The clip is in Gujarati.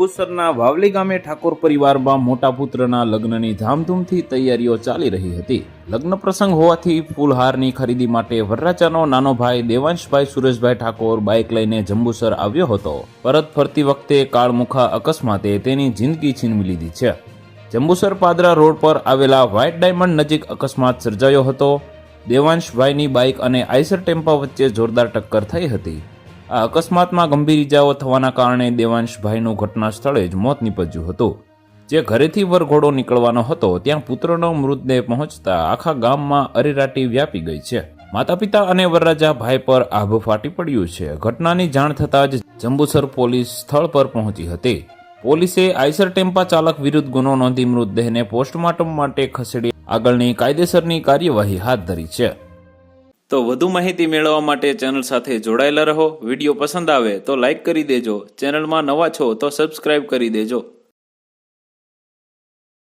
જંબુસરના વાવલી ગામે ઠાકોર પરિવારમાં મોટા પુત્રના લગ્નની ધામધૂમથી તૈયારીઓ ચાલી રહી હતી। લગ્ન પ્રસંગ હોવાથી ફૂલહારની ખરીદી માટે વરરાજાનો નાનો ભાઈ દેવાંશભાઈ સુરેશભાઈ ઠાકોર બાઇક લઈને જંબુસર આવ્યો હતો। પરત ફરતી વખતે કાળમુખા અકસ્માતે તેની જિંદગી છીનવી લીધી છે। જંબુસર પાદરા રોડ પર આવેલા વ્હાઇટ ડાયમંડ નજીક અકસ્માત સર્જાયો હતો। દેવાંશભાઈની બાઇક અને આઈસર ટેમ્પા વચ્ચે જોરદાર ટક્કર થઈ હતી। આ અકસ્માતમાં ગંભીર ઇજાઓ થવાના કારણે દેવાંશભાઈનું ઘટના સ્થળે જ મોત નીપજ્યું હતું। જે ઘરેથી વરઘોડો નીકળવાનો હતો ત્યાં પુત્રનો મૃતદેહ પહોંચતા આખા ગામમાં અરેરાટી વ્યાપી ગઈ છે। માતા પિતા અને વરરાજા ભાઈ પર આભ ફાટી પડ્યું છે। ઘટનાની જાણ થતાં જ જંબુસર પોલીસ સ્થળ પર પહોંચી હતી। પોલીસે આઈસર ટેમ્પા ચાલક વિરુદ્ધ ગુનો નોંધી મૃતદેહને પોસ્ટમોર્ટમ માટે ખસેડી આગળની કાયદેસરની કાર્યવાહી હાથ ધરી છે। તો વધુ માહિતી મેળવવા માટે ચેનલ સાથે જોડાયેલા રહો। વિડીયો પસંદ આવે તો લાઇક કરી દેજો। ચેનલમાં નવા છો તો સબસ્ક્રાઇબ કરી દેજો।